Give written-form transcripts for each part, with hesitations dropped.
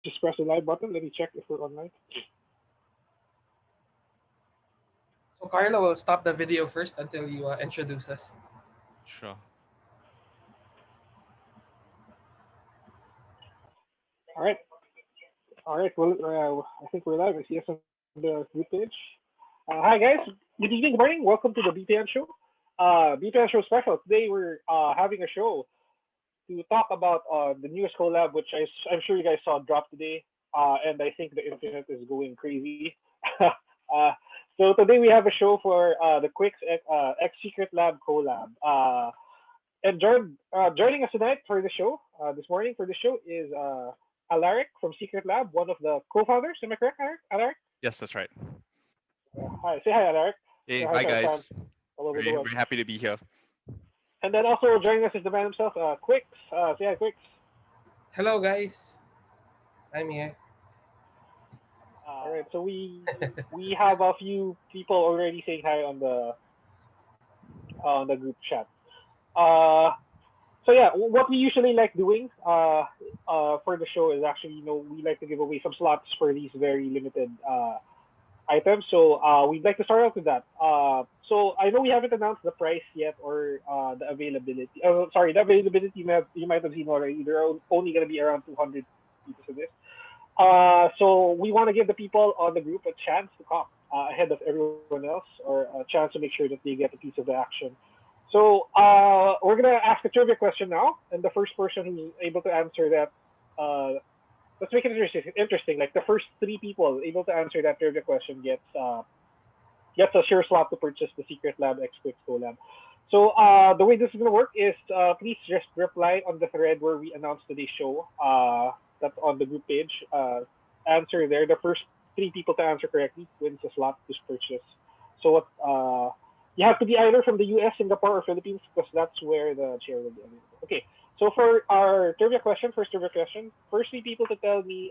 just press the live button. Let me check if we're online. So Carlo will stop the video first until you introduce us. Sure. All right. All right. Well, I think we're live. I see us on the group page. Hi, guys. Good evening, good morning. Welcome to the BPN show. BPN show special. Today we're having a show to talk about the newest collab, which I'm sure you guys saw drop today. And I think the internet is going crazy. uh, so today we have a show for the Quicks X Secret Lab collab. And joining us tonight for the show, this morning for the show is Alaric from Secret Lab, one of the co-founders. Am I correct, Alaric? Yes, that's right. Hi, say hi, Alaric. Say Hey, hi hi to our guys. fans all over the Very world. very happy to be here. And then also joining us is the man himself, Quicks. Say hi, Quicks. Hello guys, I'm here. All right, so we have a few people already saying hi on the group chat. Uh, so yeah, what we usually like doing for the show is actually we like to give away some slots for these very limited items. So we'd like to start out with that. So I know we haven't announced the price yet or the availability. Sorry, the availability you might have seen already. There are only going to be around 200 pieces of this. So we want to give the people on the group a chance to cop ahead of everyone else, or a chance to make sure that they get a piece of the action. So we're gonna ask a trivia question now, and the first person who's able to answer that, let's make it interesting. Interesting. Like the first three people able to answer that trivia question gets a sure slot to purchase the Secret Lab X Quick Collab. So the way this is gonna work is please just reply on the thread where we announced today's show. That's on the group page. Answer there. The first three people to answer correctly wins a slot to purchase. So what? You have to be either from the U.S., Singapore, or Philippines because that's where the chair will be available. Okay. So for our trivia question, first trivia question, first three people to tell me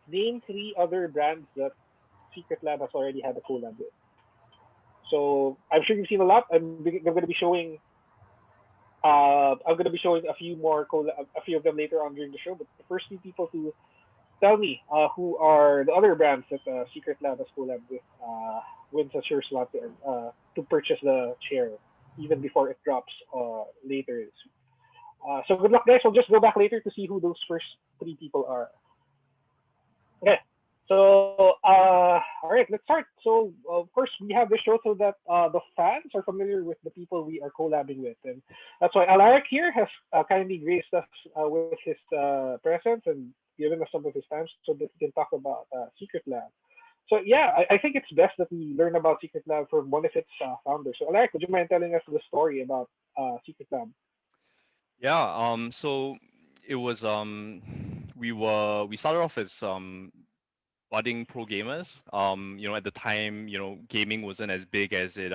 name three other brands that Secret Lab has already had a collab with. So I'm sure you've seen a lot. I'm going to be showing a few a few of them later on during the show. But the first few people to tell me who are the other brands that Secret Lab has collabed with wins a sure slot to purchase the chair even before it drops later this week. So good luck, guys. We'll just go back later to see who those first three people are. Okay. So, all right, let's start. So, of course, we have this show so that the fans are familiar with the people we are collabing with. And that's why Alaric here has kindly graced us with his presence and given us some of his time so that we can talk about Secret Lab. So, yeah, I think it's best that we learn about Secret Lab from one of its founders. So, Alaric, would you mind telling us the story about Secret Lab? Yeah, so it was we started off as budding pro gamers. At the time, gaming wasn't as big as it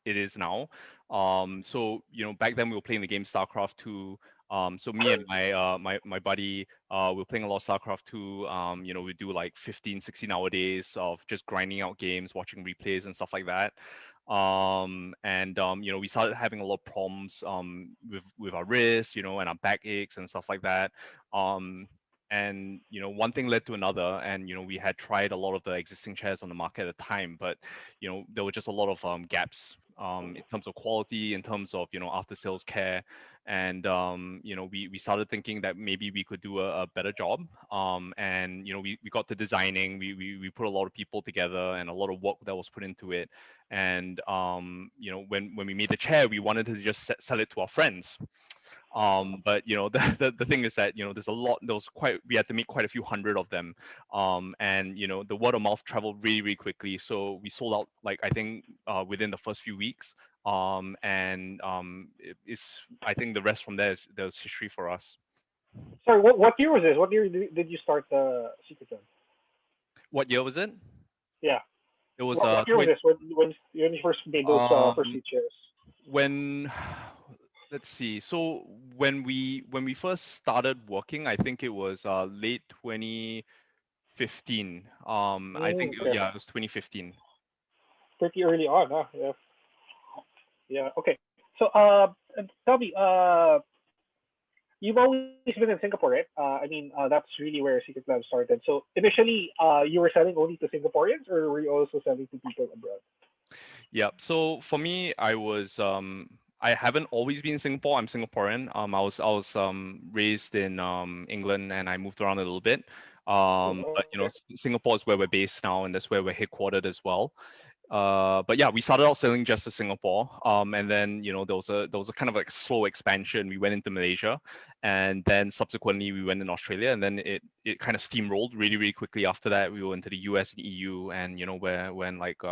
is now. Back then we were playing the game StarCraft 2. So me and my buddy, we were playing a lot of StarCraft 2. We do like 15, 16 hour days of just grinding out games, watching replays and stuff like that. We started having a lot of problems with our wrists, and our back aches and stuff like that. One thing led to another, and we had tried a lot of the existing chairs on the market at the time, but there were just a lot of gaps in terms of quality, in terms of after sales care. And we started thinking that maybe we could do a better job. We got to designing. We put a lot of people together and a lot of work that was put into it. And when we made the chair, we wanted to just sell it to our friends. But the thing is that we had to make quite a few hundred of them. The word of mouth traveled really, really quickly. So we sold out, like, I think within the first few weeks. I think the rest from there's history for us. Sorry, what year was this? What year did you start Secret Lab? What year was it? Yeah. It was What year was this when you first made those first um, features? when let's see. So when we first started working, I think it was late 2015. I think Okay. yeah, it was 2015. Pretty early on, huh? Yeah. Yeah. Okay. So, tell me, you've always been in Singapore, right? That's really where Secret Lab started. So initially, you were selling only to Singaporeans, or were you also selling to people abroad? Yeah. So for me, I haven't always been in Singapore. I'm Singaporean. I was raised in England, and I moved around a little bit. But Okay. Singapore is where we're based now, and that's where we're headquartered as well. But yeah, we started out selling just to Singapore, and then there was a kind of like slow expansion. We went into Malaysia, and then subsequently we went in Australia, and then it kind of steamrolled really really quickly. After that, we went to the US and EU, and we're in like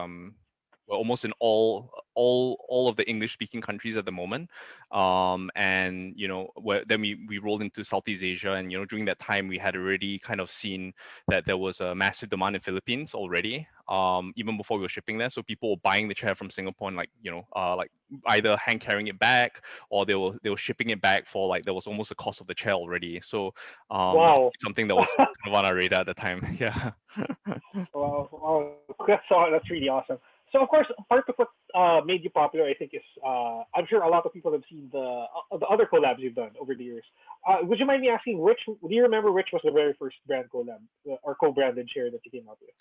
we're almost in all of the English speaking countries at the moment. And then we rolled into Southeast Asia, and during that time we had already kind of seen that there was a massive demand in Philippines already, even before we were shipping there. So people were buying the chair from Singapore and like either hand carrying it back, or they were shipping it back for like there was almost the cost of the chair already. So Wow. something that was kind of on our radar at the time. Yeah. Wow. That's really awesome. So of course, part of what made you popular, I think, is I'm sure a lot of people have seen the other collabs you've done over the years. Would you mind me asking which? Do you remember which was the very first brand collab or co-branded share that you came up with?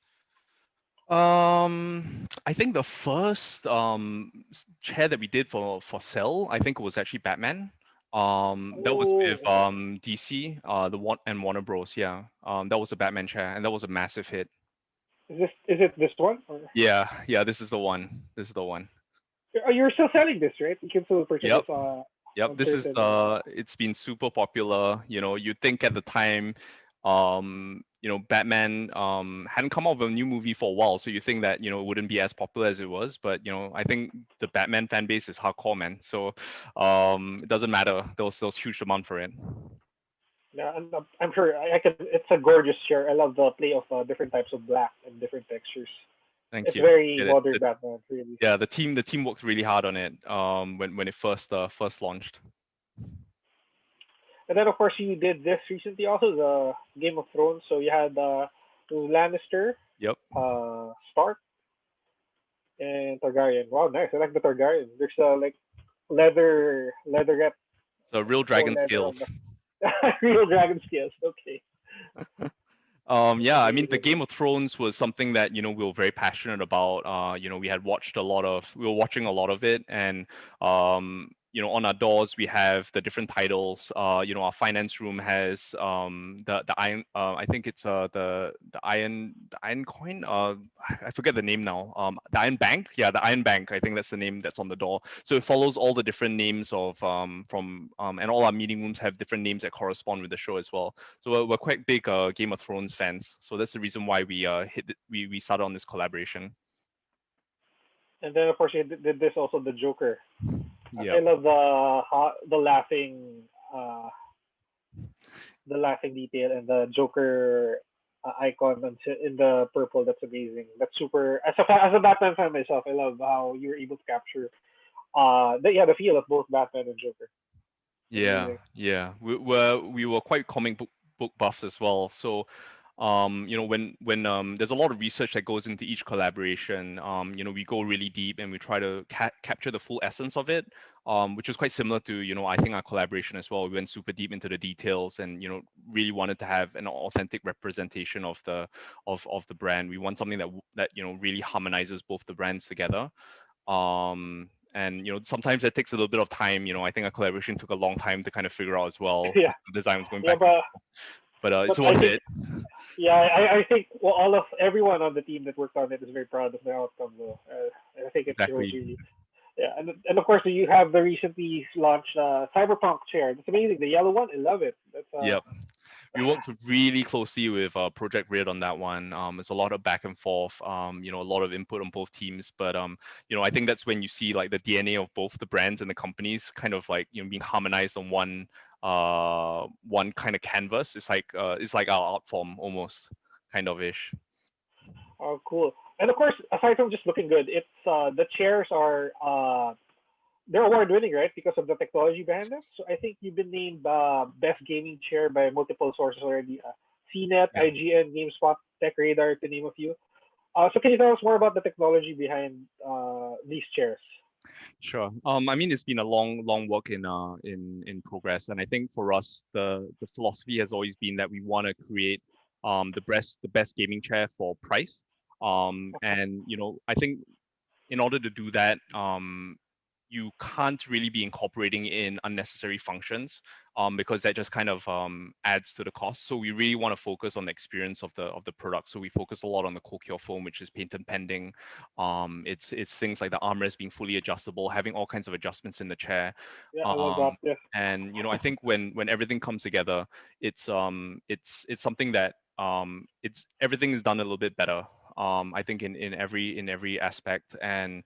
I think the first chair that we did for sale, I think it was actually Batman. That was with Oh, okay. DC, the one and Warner Bros. Yeah. That was a Batman chair, and that was a massive hit. Is it this one? Or Yeah, yeah. This is the one. This is the one. you're still selling this, right? You can still purchase Yep. this Yep, on this is certain. it's been super popular. You'd think at the time, Batman hadn't come out with a new movie for a while, so you think that, it wouldn't be as popular as it was. But, I think the Batman fan base is hardcore, man. So it doesn't matter. There was huge demand for it. Yeah, and I'm sure I can. It's a gorgeous chair. I love the play of different types of black and different textures. Thank It's you. very Yeah, modern Batman, really. the team worked really hard on it when it first launched. And then of course you did this recently also, the Game of Thrones. So you had Lannister, Yep. Stark, and Targaryen. Wow, nice. I like the Targaryen. There's like leatherette, So real faux dragon leather scales. on the real dragon scales. Okay, Yeah, I mean, the amazing. Game of Thrones was something that, we were very passionate about. We were watching a lot of it, and on our doors we have the different titles. Our finance room has the iron. I think it's the iron coin. I forget the name now. The Iron Bank. Yeah, the Iron Bank. I think that's the name that's on the door. So it follows all the different names of and all our meeting rooms have different names that correspond with the show as well. So we're quite big Game of Thrones fans. So that's the reason why we started on this collaboration. And then of course you did this also, the Joker. I Yep. love the laughing uh the laughing detail and the Joker icon in the purple. That's amazing. That's super. As a Batman fan myself, I love how you're able to capture the feel of both Batman and Joker. It's Yeah, amazing. yeah. We were quite comic book buffs as well. So, when there's a lot of research that goes into each collaboration, we go really deep and we try to capture the full essence of it, which is quite similar to, I think our collaboration as well. We went super deep into the details and, really wanted to have an authentic representation of the brand. We want something that really harmonizes both the brands together. And sometimes it takes a little bit of time. I think our collaboration took a long time to kind of figure out as well, Yeah, because the design was going yeah, back and forth. But but it's I worth think it. yeah, I think well, everyone on the team that worked on it is very proud of the outcome though. I think it shows Exactly. really. Yeah, and of course you have the recently launched Cyberpunk Chair. That's amazing. The yellow one, I love it. That's Yep. We worked really closely with Project Red on that one. It's a lot of back and forth. A lot of input on both teams. But I think that's when you see like the DNA of both the brands and the companies kind of like being harmonized on one kind of canvas. It's like our art form almost, kind of ish. oh, cool. And of course, aside from just looking good, it's the chairs are they're award winning, right? Because of the technology behind them. So I think you've been named best gaming chair by multiple sources already. CNET, Yeah. IGN, GameSpot, Tech Radar, to name a few. So can you tell us more about the technology behind these chairs? Sure. I mean, it's been a long work in progress, and I think for us, the philosophy has always been that we want to create the best gaming chair for price. And I think in order to do that, you can't really be incorporating in unnecessary functions, because that just kind of adds to the cost. So we really want to focus on the experience of the product. So we focus a lot on the co-cure foam, which is patent pending. It's things like the armrest being fully adjustable, having all kinds of adjustments in the chair. Yeah, I love that. Yes. And I think when everything comes together, it's something that it's everything is done a little bit better. I think in every aspect, and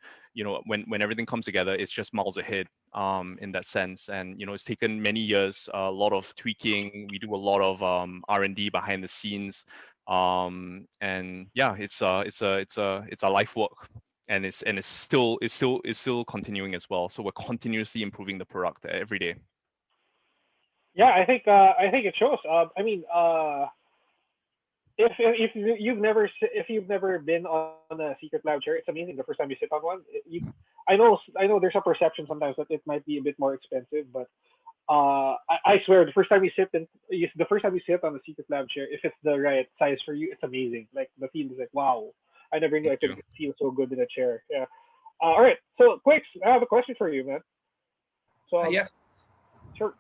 when everything comes together, it's just miles ahead in that sense. And it's taken many years, a lot of tweaking. We do a lot of R&D behind the scenes, and yeah, it's a life work, and it's still continuing as well. So we're continuously improving the product every day. Yeah, I think it shows. I mean, if you've never been on a Secretlab chair, it's amazing. The first time you sit on one, I know there's a perception sometimes that it might be a bit more expensive, but I swear the first time you sit on a Secretlab chair, if it's the right size for you, it's amazing. Like the feel is like wow. I never knew I Thank could you. feel so good in a chair. Yeah. All right. So, Quicks, I have a question for you, man. So, Yeah. sure.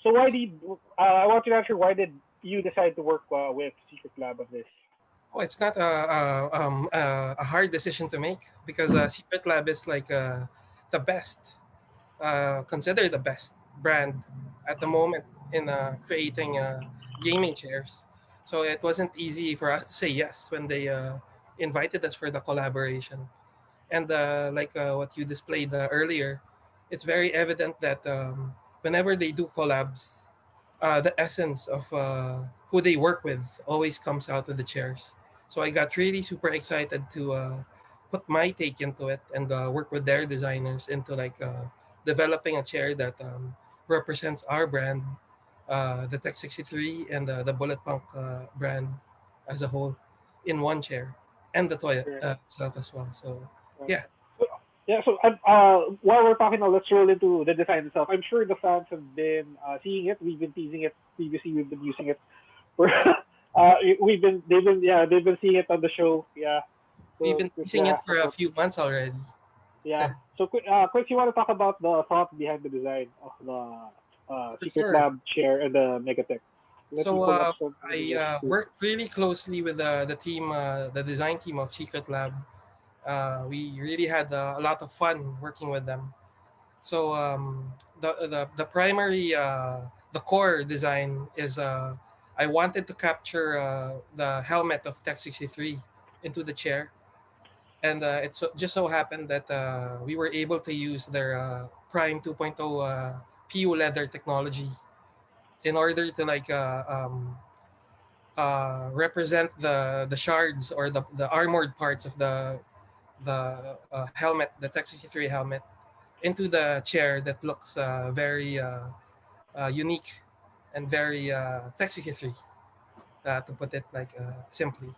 So I want you to answer why did you decide to work with Secret Lab on this? Oh, it's not a hard decision to make because Secret Lab is like the best, considered the best brand at the moment in creating gaming chairs. So it wasn't easy for us to say yes when they invited us for the collaboration. And like what you displayed earlier, it's very evident that whenever they do collabs, the essence of who they work with always comes out of the chairs. So I got really super excited to put my take into it and work with their designers into like developing a chair that represents our brand, the Tech 63 and the Bulletpunk brand as a whole in one chair, and the toy Right. itself as well. So Right. yeah, So, yeah. So while we're talking now, let's roll into the design itself. I'm sure the fans have been seeing it. We've been teasing it previously. We've been using it for. they've been seeing it on the show. Yeah. we've So been using it for a few months already. yeah. So quick, you want to talk about the thought behind the design of the For Secret sure. Lab chair and the Megatech? Let me So pull up some I images too. worked really closely with the team, the design team of Secret Lab. We really had a lot of fun working with them. So the primary the core design is I wanted to capture the helmet of Tech 63 into the chair, and just so happened that we were able to use their Prime 2.0 PU leather technology in order to like represent the shards or the armored parts of the helmet, the Tech 63 helmet, into the chair that looks very unique and very Tech 63, to put it like simply.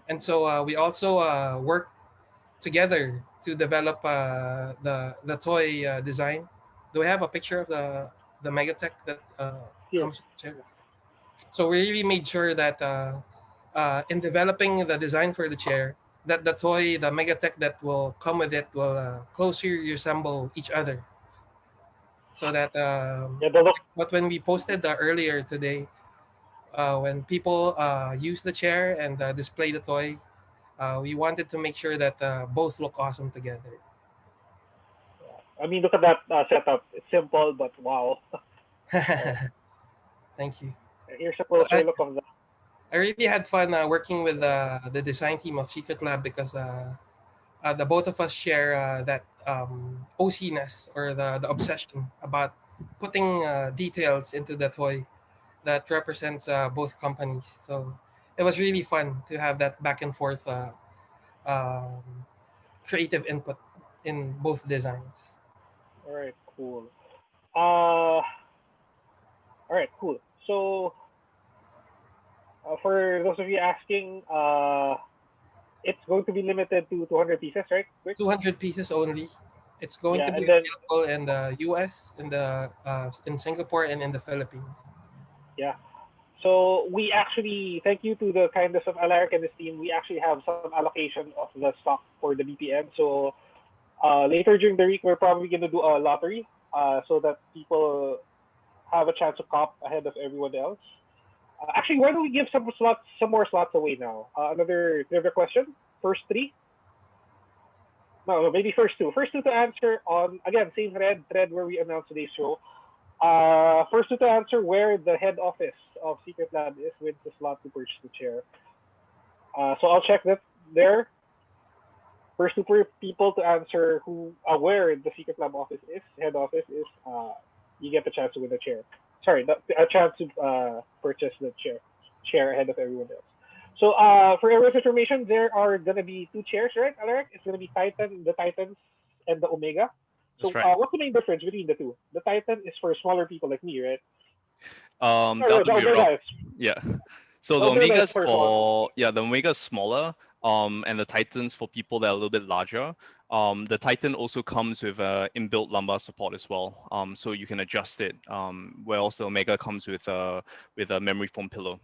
And so we also worked together to develop the toy design. Do we have a picture of the Megatech that Here. comes with the chair? So we really made sure that in developing the design for the chair, that the toy, the Megatech that will come with it, will closely resemble each other. So that Yeah, the look. but when we posted earlier today, when people use the chair and display the toy, we wanted to make sure that both look awesome together. I mean, look at that setup. It's simple, but wow. Right. Thank you. Here's a So closer look of that. I really had fun working with the design team of Secret Lab because the both of us share that OC-ness or the obsession about putting details into the toy that represents both companies. So it was really fun to have that back and forth um, creative input in both designs. All right, cool. All right, cool. So for those of you asking, it's going to be limited to 200 pieces, right? Quick. 200 pieces only. It's going to Yeah, be and then available in the US, in Singapore, and in the Philippines. yeah. So we actually thank you to the kindness of Alaric and his team. We actually have some allocation of the stock for the BPM. So later during the week, we're probably gonna do a lottery, so that people have a chance to cop ahead of everyone else. Actually, why don't we give some more slots away now? Another question. First three? No, maybe first two. First two to answer on again same thread where we announced today's show. First two to answer where the head office of Secret Lab is wins the slot to purchase the chair. So I'll check that there. First two people to answer where the Secret Lab office is, head office is, you get the chance to win the chair. Sorry, a chance to purchase the chair ahead of everyone else. So for everyone's information, there are gonna be two chairs, right, Alaric? It's gonna be the Titans, and the Omega. So That's right. what's the main difference between the two? The Titan is for smaller people like me, right? The No, other the way around. Omega is Yeah. So the the Omega is Omega's for small people. for the Omega's smaller. And the Titans for people that are a little bit larger. The Titan also comes with inbuilt lumbar support as well. So you can adjust it. Whereas the Omega comes with a memory foam pillow.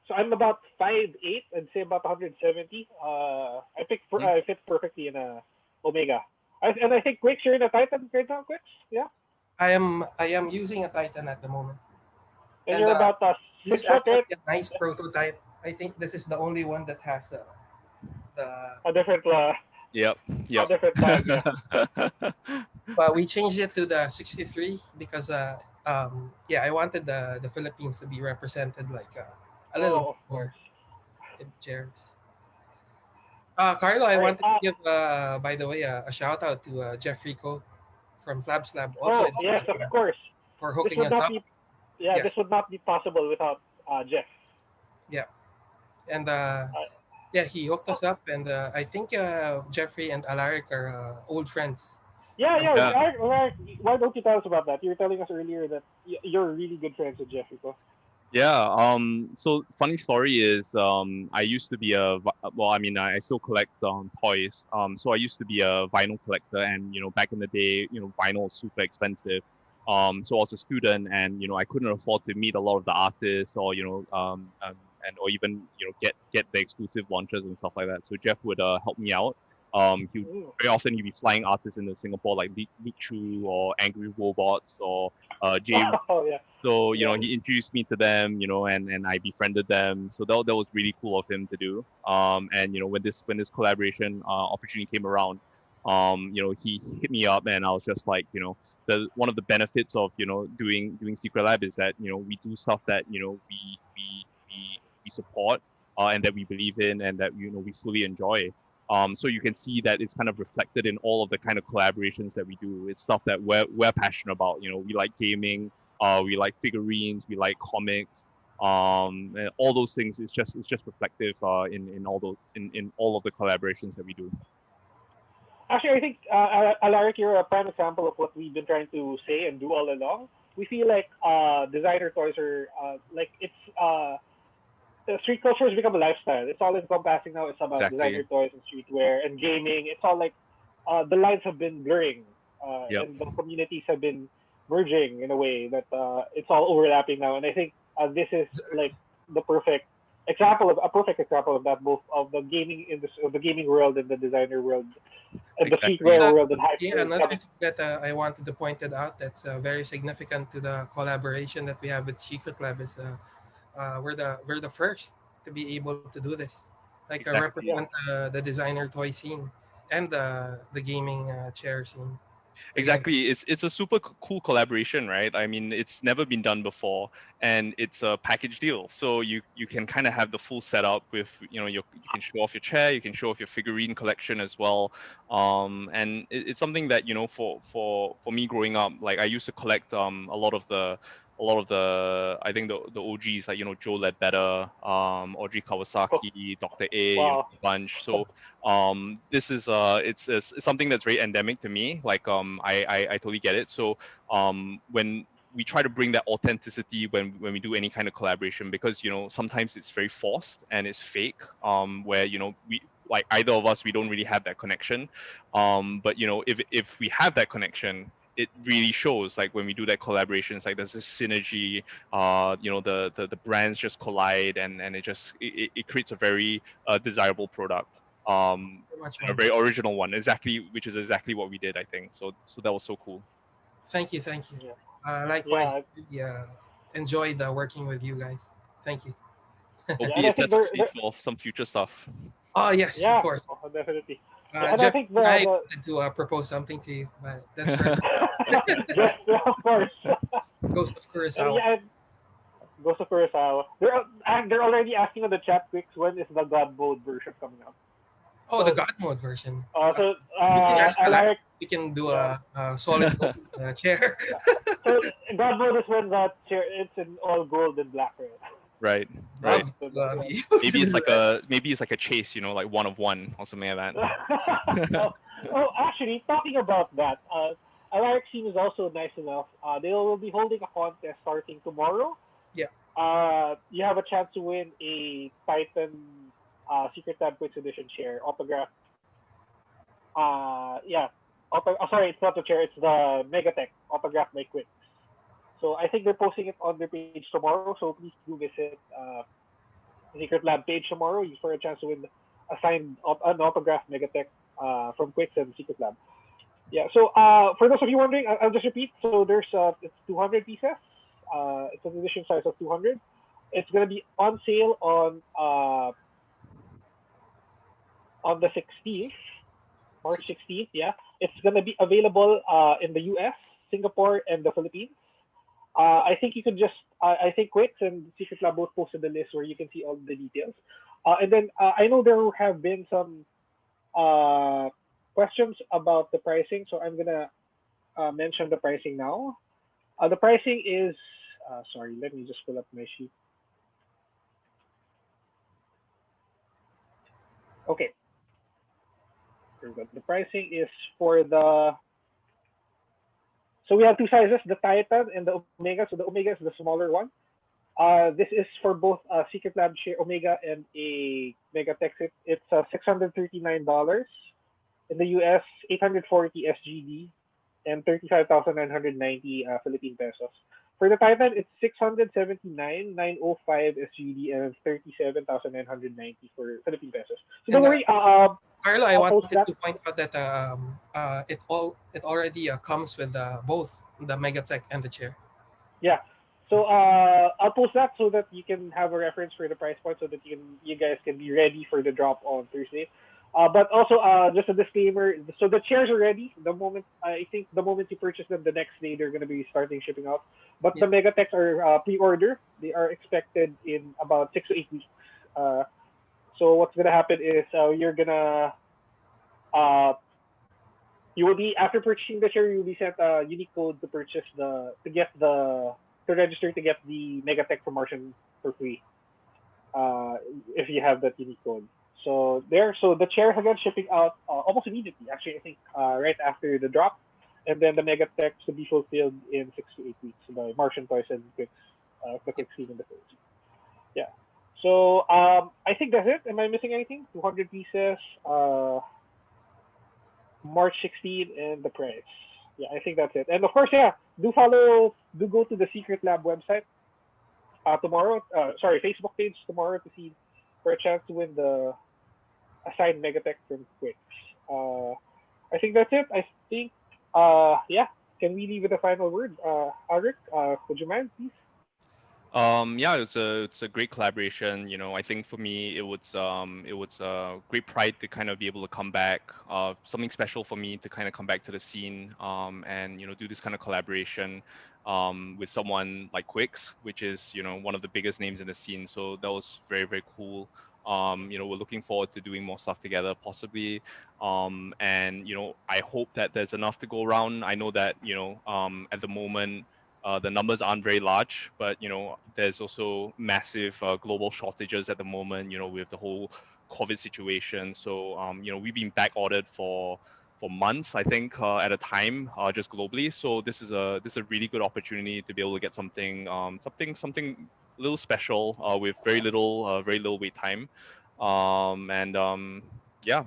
So I'm about 5'8", I'd say about 170. Hmm? I fit perfectly in a Omega. And I think Quicks, you're in a Titan right now, Quicks? Yeah. I am using a Titan at the moment, And and you're about this is 6 foot, actually right? a nice prototype. I think this is the only one that has the. A different Yep. a Yep. different tag, yeah. But we changed it to the 63 because yeah, I wanted the Philippines to be represented like a little Oh, bit of more course. in chairs. Carlo, I All right. wanted to give by the way a shout out to Jeffrey Co from Flabs Lab, also Oh, in yes, of Secret, course. for This hooking would us not up. be yeah, Yeah, this would not be possible without Jeff. yeah, and Uh, yeah, he hooked oh, us up, and I think Jeffrey and Alaric are old friends yeah, from. yeah. Yeah. Why don't you tell us about that? You were telling us earlier that you're really good friends with Jeff, Rico. Yeah. So funny story is, I used to be well, I mean, I still collect toys. So I used to be a vinyl collector, and back in the day, vinyl was super expensive. So I was a student, and I couldn't afford to meet a lot of the artists, or and or even get the exclusive launches and stuff like that. So Jeff would help me out. He would Mm. very often he'd be flying artists into Singapore like Lee Chu or Angry Robots or Jay. Oh yeah, So yeah. he introduced me to them, and I befriended them. So that was really cool of him to do. And when this collaboration opportunity came around, he hit me up, and I was just like, the one of the benefits of doing Secret Lab is that we do stuff that we support, and that we believe in, and that we fully enjoy. So you can see that it's kind of reflected in all of the kind of collaborations that we do. It's stuff that we're passionate about. We like gaming, we like figurines, we like comics, and all those things. It's just reflective in all those in all of the collaborations that we do. Actually, I think Alaric, you're a prime example of what we've been trying to say and do all along. We feel like designer toys are like street culture has become a lifestyle. It's all encompassing now. It's about designer Exactly. toys and streetwear and gaming. It's all like the lines have been blurring, Yep. and the communities have been merging in a way that it's all overlapping now. And I think this is like the perfect example of that, both of the the gaming world and the designer world and the Exactly. streetwear world and Yeah, hyper another coming. thing that I wanted to point it out that's very significant to the collaboration that we have with Secret Lab is we're the first to be able to do this, like Exactly. Yeah, represent the designer toy scene and the gaming chair scene together. Exactly. It's a super cool collaboration, right? I mean, it's never been done before, and it's a package deal. So you can kind of have the full setup with you can show off your chair, you can show off your figurine collection as well. And it's something that for me growing up, like I used to collect a lot of the I think the OGs like Joe Ledbetter, Audrey Kawasaki, Dr. A, wow. a bunch. So this is it's something that's very endemic to me. Like I totally get it. So when we try to bring that authenticity when we do any kind of collaboration, because sometimes it's very forced and it's fake, where like either of us, we don't really have that connection. But you know, if we have that connection, it really shows. Like when we do that collaboration, it's like there's this synergy. You know, the brands just collide, and it creates a very desirable product. Very much, A man. very original one, which is exactly what we did, I think. So that was so cool. Thank you, thank you. Yeah. Likewise, Yeah. yeah, enjoyed working with you guys. Thank you. Yeah, and Hopefully, I it think sets the stage for some future stuff. Oh yes, of yeah, course. oh, definitely. Yeah, and I Jeff think and I the wanted to propose something to you, but that's for yes, of course. Ghost of And Curacao. yeah, and Ghost of Kurosawa. They're already asking on the chat, Quicks, when is the God mode version coming out? Oh, the So God mode version. so You can ask Alaric. Alaric, We can do yeah, a solid gold chair. yeah. So God mode is when that chair it's in all gold and black, right? Right, right. Love So to that's be able to do that. Maybe it's like a chase, you know, like one of one or something like that. oh, oh, actually, talking about that, Alaric team is also nice enough. They will be holding a contest starting tomorrow. Yeah. You have a chance to win a Titan Secret Tab Quicks Edition chair autograph. Yeah. Sorry, it's not the chair. It's the Megatech autograph by Quicks. So I think they're posting it on their page tomorrow. So please do visit Secret Lab page tomorrow for a chance to win a signed an autograph Megatech from Quicks and Secret Lab. Yeah. So for those of you wondering, I'll just repeat. So there's it's 200 pieces. It's an edition size of 200. It's gonna be on sale on the 16th, March 16th. Yeah. It's gonna be available in the U.S., Singapore, and the Philippines. I think you can just I think Quicks and Secret Lab both posted the list where you can see all the details. And then I know there have been some uh, questions about the pricing, so I'm gonna mention the pricing now. The pricing is sorry, let me just pull up my sheet. Okay, very good. The pricing is for the so we have two sizes, the Titan and the Omega. So the Omega is the smaller one. This is for both Secret Lab Share Omega and a Megatex. It's $639 in the US, 840 SGD, and 35,990 Philippine pesos. For the Titan, it's 679,905 SGD and 37,990 for Philippine pesos. So don't And worry, Carlo, I I'll post wanted that. to point out that it already comes with both the Megatech and the chair. Yeah. So I'll post that so that you can have a reference for the price point, so that you guys can be ready for the drop on Thursday. But also just a disclaimer. So the chairs are ready. The moment you purchase them, the next day they're gonna be starting shipping out. But Yeah. the Megatechs are pre-order. They are expected in about 6 to 8 weeks. Uh, so what's gonna happen is you're gonna uh, you will be after purchasing the share, you will be sent a unique code to purchase to register to get the Megatech promotion for free. Uh, if you have that unique code. So the chairs again shipping out almost immediately. Actually, I think right after the drop, and then the Megatech to be fulfilled in 6 to 8 weeks by Martian Toys and Quicks, the Quicks team in the Philippines. Yeah. So I think that's it. Am I missing anything? 200 pieces. March 16 and the price. Yeah, I think that's it. And of course, yeah, do go to the Secret Lab website tomorrow. Sorry, Facebook page tomorrow to see for a chance to win the assigned Megatech from Quicks. I think that's it. I think, yeah, can we leave with a final word? Alaric, would you mind, please? Yeah, it's a great collaboration. You know, I think for me it was a great pride to kind of be able to come back. Something special for me to kind of come back to the scene. And you know, do this kind of collaboration. With someone like Quicks, which is, you know, one of the biggest names in the scene. So that was very, very cool. You know, we're looking forward to doing more stuff together, possibly. And you know, I hope that there's enough to go around. I know that, you know, at the moment, the numbers aren't very large, but you know, there's also massive global shortages at the moment. You know, with the whole COVID situation. So you know, we've been back ordered for months, I think, at a time, just globally. So this is a really good opportunity to be able to get something something a little special with very little wait time. And yeah,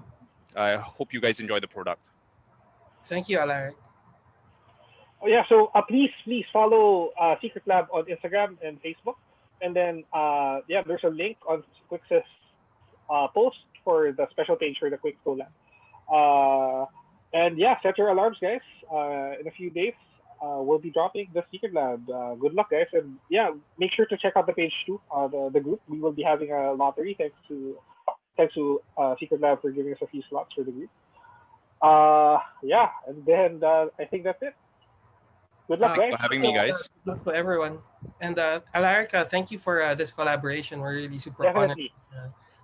I hope you guys enjoy the product. Thank you, Alaric. Oh yeah, so please follow Secret Lab on Instagram and Facebook, and then yeah, there's a link on Quicks' post for the special page for the Quicks collab. Uh, and yeah, set your alarms, guys. In a few days, we'll be dropping the Secret Lab. Good luck, guys, and yeah, make sure to check out the page too. The group, we will be having a lottery thanks to Secret Lab for giving us a few slots for the group. Yeah, and then I think that's it. Good luck, Uh, guys. For having me, guys. Good luck to everyone. And Alaric, thank you for this collaboration. We're really super honored. Definitely.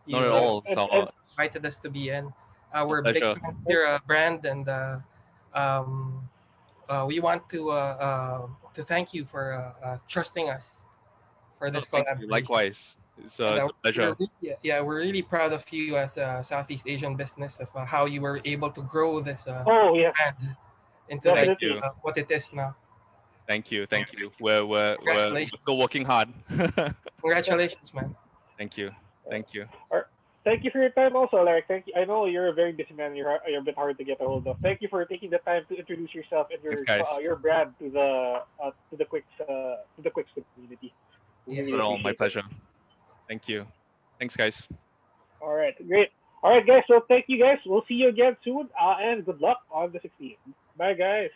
You Not at all. And, So and invited us to be in. We're big pleasure. fans of your brand, and um, we want to thank you for trusting us for No, this thank you. collaboration. Likewise. It's And a pleasure. we're really proud of you as a Southeast Asian business of how you were able to grow this oh yes, brand into like Thank definitely. you. what it is now. Thank you. Thank you. We're Congratulations. still working hard. Congratulations, man. Thank you. Thank you. All right. Thank you for your time, also, Larry. Thank you. I know you're a very busy man. You're a bit hard to get a hold of. Thank you for taking the time to introduce yourself and Thanks, guys. your brand to the Quicks community. We Yes. really Not at all. My appreciate it. pleasure. Thank you. Thanks, guys. All right, great. All right, guys. So thank you, guys. We'll see you again soon. And good luck on the 16th. Bye, guys.